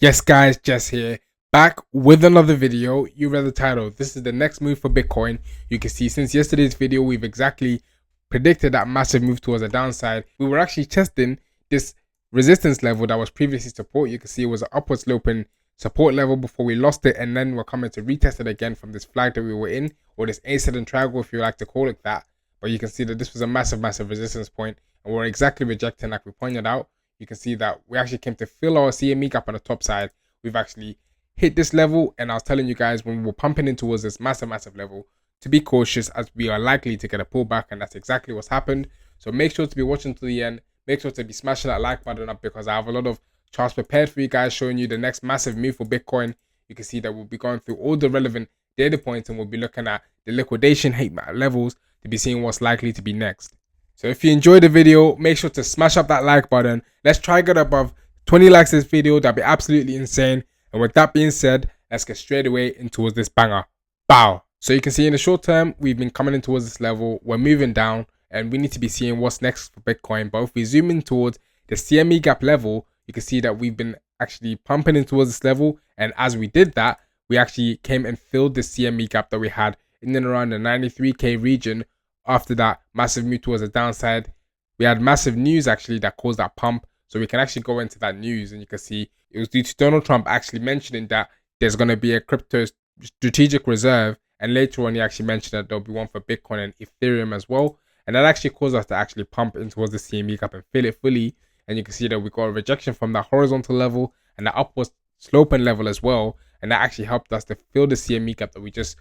Yes guys, Jess here, back with another video. You read the title. This is the next move for Bitcoin. You can see since yesterday's video, we've exactly predicted that massive move towards the downside. We were actually testing this resistance level that was previously support. You can see it was an upward sloping support level before we lost it, and then we're coming to retest it again from this flag that we were in, or this ascending triangle if you like to call it that. But you can see that this was a massive resistance point, and we're exactly rejecting like we pointed out. You can see that we actually came to fill our CME gap on the top side. We've actually hit this level, and I was telling you guys when we were pumping in towards this massive level to be cautious, as we are likely to get a pullback, and that's exactly what's happened. So make sure to be watching to the end. Make sure to be smashing that like button up, because I have a lot of charts prepared for you guys showing you the next massive move for Bitcoin. You can see that we'll be going through all the relevant data points, and we'll be looking at the liquidation heat map levels to be seeing what's likely to be next. So if you enjoyed the video, make sure to smash up that like button. Let's try get above 20 likes this video. That'd be absolutely insane. And with that being said, let's get straight away in towards this banger. Bow. So you can see in the short term, we've been coming in towards this level. We're moving down, and we need to be seeing what's next for Bitcoin. But if we zoom in towards the CME gap level, you can see that we've been actually pumping in towards this level. And as we did that, we actually came and filled the CME gap that we had in and around the 93K region. After that massive move towards the downside, we had massive news actually that caused that pump. So we can actually go into that news, and you can see it was due to Donald Trump actually mentioning that there's going to be a crypto strategic reserve, and later on he actually mentioned that there'll be one for Bitcoin and Ethereum as well. And that actually caused us to actually pump in towards the CME gap and fill it fully. And you can see that we got a rejection from that horizontal level and the upward sloping level as well, and that actually helped us to fill the CME gap that we just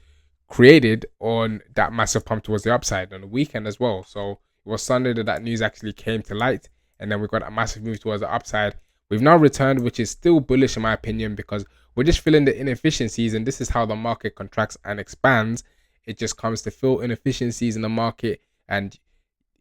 created on that massive pump towards the upside on the weekend as well. So it was Sunday that news actually came to light, and then we got a massive move towards the upside. We've now returned, which is still bullish in my opinion, because we're just filling the inefficiencies, and this is how the market contracts and expands. It just comes to fill inefficiencies in the market, and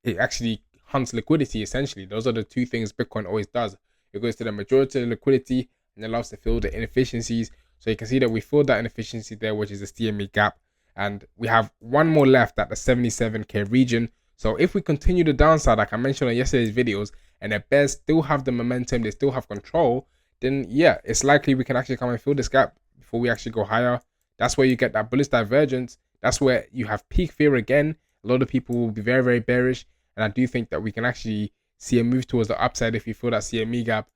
it actually hunts liquidity essentially. Those are the two things Bitcoin always does. It goes to the majority of the liquidity and it loves to fill the inefficiencies. So you can see that we filled that inefficiency there, which is the CME gap. And we have one more left at the 77K region. So if we continue the downside, like I mentioned on yesterday's videos, and the bears still have the momentum, they still have control, then yeah, it's likely we can actually come and fill this gap before we actually go higher. That's where you get that bullish divergence. That's where you have peak fear again. A lot of people will be very bearish, and I do think that we can actually see a move towards the upside if you fill that CME gap.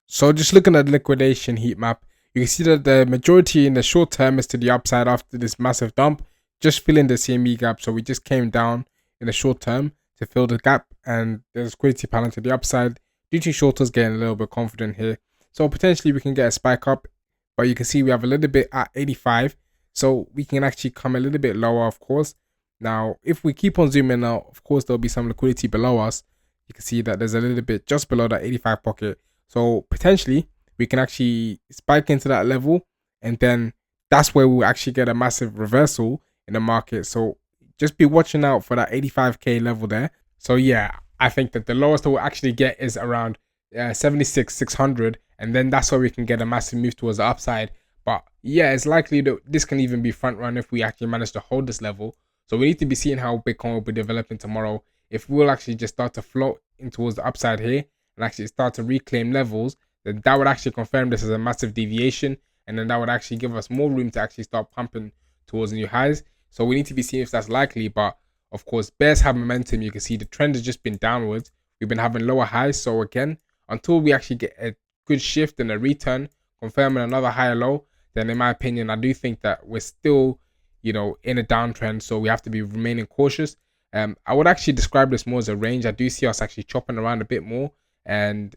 So just looking at the liquidation heat map, you can see that the majority in the short term is to the upside after this massive dump, just filling the CME gap. So we just came down in the short term to fill the gap, and there's liquidity pattern to the upside due to shorters getting a little bit confident here. So potentially we can get a spike up, but you can see we have a little bit at 85. So we can actually come a little bit lower, of course. Now, if we keep on zooming out, of course, there'll be some liquidity below us. You can see that there's a little bit just below that 85 pocket. So potentially we can actually spike into that level, and then that's where we'll actually get a massive reversal in the market. So just be watching out for that 85K level there. So yeah, I think that the lowest that we'll actually get is around 76,600, and then that's where we can get a massive move towards the upside. But yeah, it's likely that this can even be front run if we actually manage to hold this level. So we need to be seeing how Bitcoin will be developing tomorrow. If we'll actually just start to float in towards the upside here and actually start to reclaim levels, then that would actually confirm this as a massive deviation, and then that would actually give us more room to actually start pumping towards new highs. So we need to be seeing if that's likely. But of course, bears have momentum. You can see the trend has just been downwards. We've been having lower highs. So again, until we actually get a good shift and a return confirming another higher low, then in my opinion, I do think that we're still, you know, in a downtrend. So we have to be remaining cautious. I would actually describe this more as a range. I do see us actually chopping around a bit more and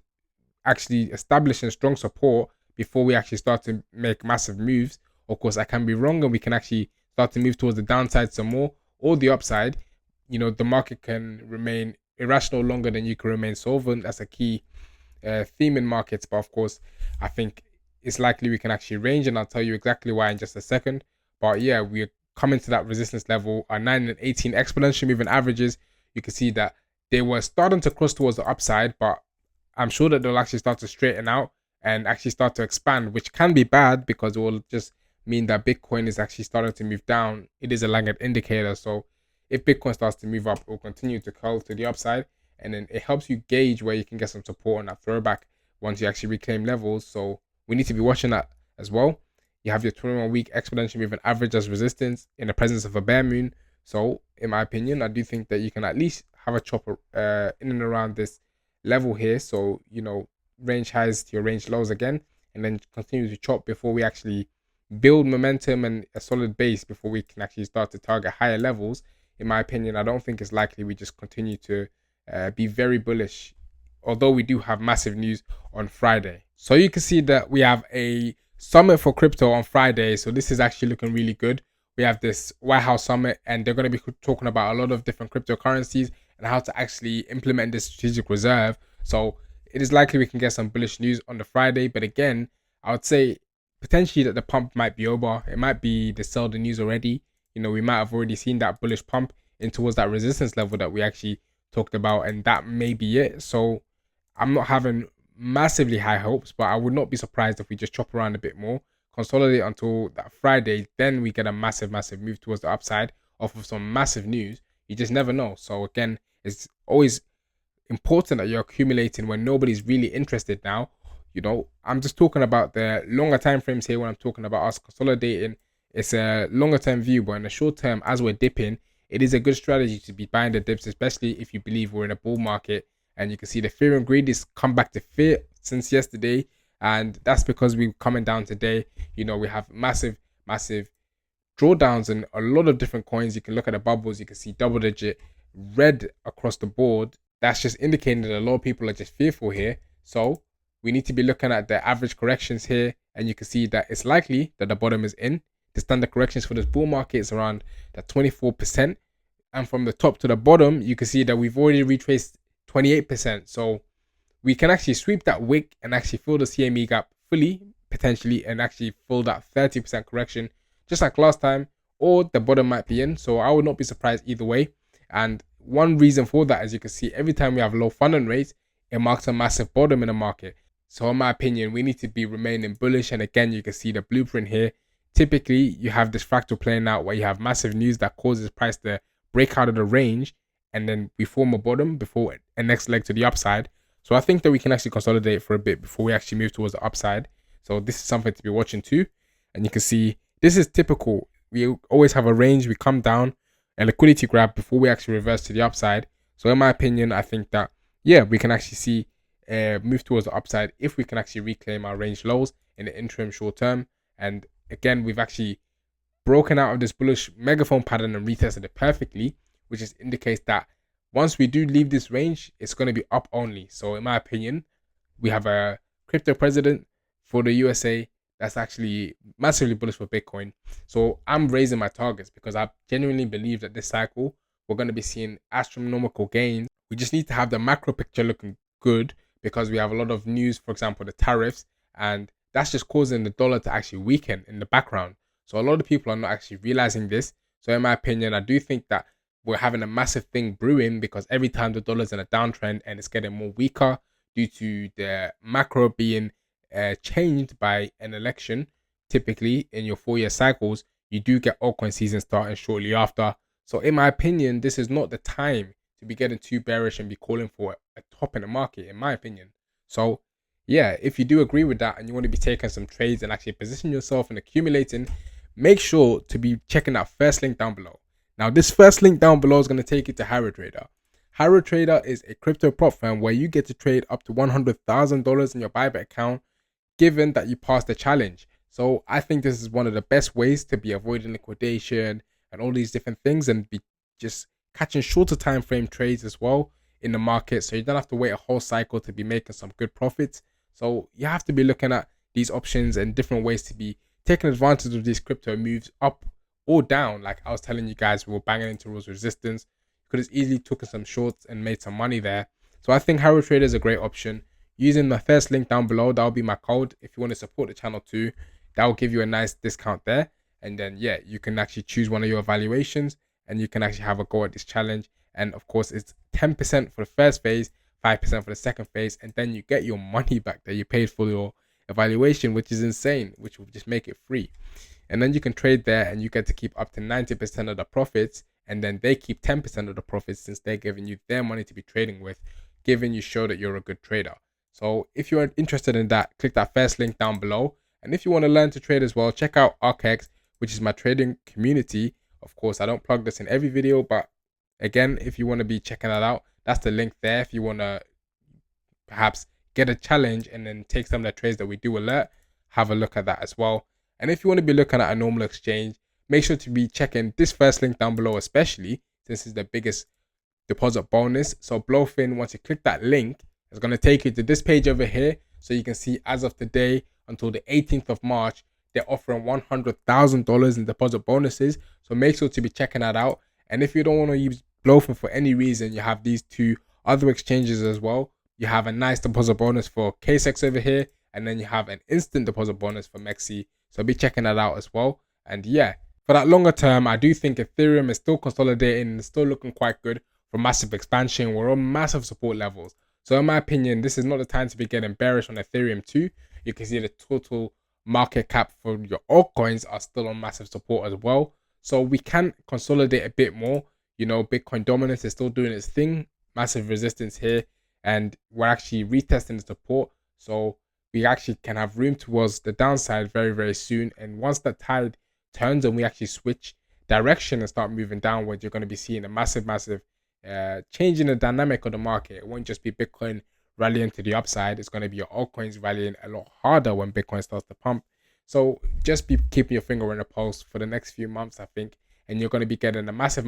actually establishing strong support before we actually start to make massive moves. Of course, I can be wrong, and we can actually start to move towards the downside some more, or the upside. You know, the market can remain irrational longer than you can remain solvent. That's a key theme in markets. But of course, I think it's likely we can actually range, and I'll tell you exactly why in just a second. But yeah, we're coming to that resistance level. Our 9 and 18 exponential moving averages, you can see that they were starting to cross towards the upside, but I'm sure that they'll actually start to straighten out and actually start to expand, which can be bad because it will just mean that Bitcoin is actually starting to move down. It is a laggard indicator. So if Bitcoin starts to move up, it will continue to curl to the upside, and then it helps you gauge where you can get some support on that throwback once you actually reclaim levels. So we need to be watching that as well. You have your 21-week exponential moving average as resistance in the presence of a bear moon. So in my opinion, I do think that you can at least have a chop in and around this level here. So, range highs to your range lows again, and then continue to chop before we actually build momentum and a solid base before we can actually start to target higher levels. In my opinion, I don't think it's likely we just continue to be very bullish, although we do have massive news on Friday. So you can see that we have a summit for crypto on Friday. So this is actually looking really good. We have this White House summit, and they're going to be talking about a lot of different cryptocurrencies and how to actually implement this strategic reserve. So it is likely we can get some bullish news on the Friday. But again, I would say potentially that the pump might be over. It might be the sell the news already. We might have already seen that bullish pump in towards that resistance level that we actually talked about, and that may be it. So I'm not having massively high hopes, but I would not be surprised if we just chop around a bit more, consolidate until that Friday, then we get a massive move towards the upside off of some massive news. You just never know. So again, it's always important that you're accumulating when nobody's really interested now. I'm just talking about the longer time frames here when I'm talking about us consolidating. It's a longer term view, but in the short term, as we're dipping, it is a good strategy to be buying the dips, especially if you believe we're in a bull market. And you can see the fear and greed is come back to fear since yesterday, and that's because we're coming down today. We have massive drawdowns in a lot of different coins. You can look at the bubbles, you can see double digit red across the board. That's just indicating that a lot of people are just fearful here. So we need to be looking at the average corrections here, and you can see that it's likely that the bottom is in. The standard corrections for this bull market is around that 24%, and from the top to the bottom, you can see that we've already retraced 28%. So we can actually sweep that wick and actually fill the CME gap fully, potentially, and actually fill that 30% correction, just like last time, or the bottom might be in. So I would not be surprised either way. And one reason for that, as you can see, every time we have low funding rates, it marks a massive bottom in the market. So in my opinion, we need to be remaining bullish. And again, you can see the blueprint here. Typically, you have this fractal playing out where you have massive news that causes price to break out of the range, and then we form a bottom before a next leg to the upside. So I think that we can actually consolidate for a bit before we actually move towards the upside. So this is something to be watching too. And you can see this is typical. We always have a range, we come down, a liquidity grab before we actually reverse to the upside. So in my opinion, I think that, yeah, we can actually see move towards the upside if we can actually reclaim our range lows in the interim short term. And again, we've actually broken out of this bullish megaphone pattern and retested it perfectly, which just indicates that once we do leave this range, it's going to be up only. So in my opinion, we have a crypto president for the USA that's actually massively bullish for Bitcoin. So I'm raising my targets because I genuinely believe that this cycle, we're going to be seeing astronomical gains. We just need to have the macro picture looking good because we have a lot of news, for example, the tariffs, and that's just causing the dollar to actually weaken in the background. So a lot of people are not actually realizing this. So in my opinion, I do think that we're having a massive thing brewing because every time the dollar's in a downtrend and it's getting more weaker due to the macro being changed by an election, typically in your 4-year cycles, you do get altcoin season starting shortly after. So in my opinion, this is not the time to be getting too bearish and be calling for a top in the market, in my opinion. So yeah, if you do agree with that and you want to be taking some trades and actually position yourself and accumulating, make sure to be checking that first link down below. Now, this first link down below is going to take you to HyroTrader. HyroTrader is a crypto prop firm where you get to trade up to $100,000 in your Bybit account, given that you pass the challenge. So I think this is one of the best ways to be avoiding liquidation and all these different things and be just catching shorter time frame trades as well in the market. So you don't have to wait a whole cycle to be making some good profits. So you have to be looking at these options and different ways to be taking advantage of these crypto moves up or down. Like I was telling you guys, we were banging into those resistance. You could have easily taken some shorts and made some money there. So I think HyroTrader is a great option. Using the first link down below, that'll be my code. If you want to support the channel too, that will give you a nice discount there. And then, yeah, you can actually choose one of your evaluations and you can actually have a go at this challenge. And of course, it's 10% for the first phase, 5% for the second phase, and then you get your money back that you paid for your evaluation, which is insane, which will just make it free. And then you can trade there and you get to keep up to 90% of the profits, and then they keep 10% of the profits since they're giving you their money to be trading with, giving you show that you're a good trader. So if you're interested in that, click that first link down below. And if you want to learn to trade as well, check out 𝗚𝗥𝗔𝗦𝗦, which is my trading community. Of course, I don't plug this in every video, but again, if you want to be checking that out, that's the link there. If you want to perhaps get a challenge and then take some of the trades that we do alert, have a look at that as well. And if you want to be looking at a normal exchange, make sure to be checking this first link down below, especially since it's the biggest deposit bonus. So Blofin, once you click that link, it's going to take you to this page over here. So you can see as of today until the 18th of March, they're offering $100,000 in deposit bonuses. So make sure to be checking that out. And if you don't want to use Blofin for any reason, you have these two other exchanges as well. You have a nice deposit bonus for KCEX over here, and then you have an instant deposit bonus for MEXC. So be checking that out as well. And yeah, for that longer term, I do think Ethereum is still consolidating and still looking quite good for massive expansion. We're on massive support levels. So in my opinion, this is not the time to be getting bearish on Ethereum too. You can see the total market cap for your altcoins are still on massive support as well. So we can consolidate a bit more. You know, Bitcoin dominance is still doing its thing. Massive resistance here. And we're actually retesting the support. So we actually can have room towards the downside very, very soon. And once the tide turns and we actually switch direction and start moving downwards, you're going to be seeing a massive change in the dynamic of the market. It won't just be Bitcoin rallying to the upside. It's going to be your altcoins rallying a lot harder when Bitcoin starts to pump. So just be keeping your finger on the pulse for the next few months, I think, and you're going to be getting a massive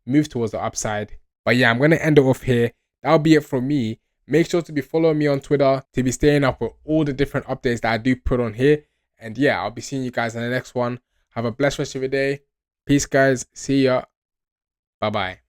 move towards the upside. But yeah, I'm going to end it off here. That'll be it from me. Make sure to be following me on Twitter to be staying up with all the different updates that I do put on here. And yeah, I'll be seeing you guys in the next one. Have a blessed rest of your day. Peace, guys. See ya. Bye-bye.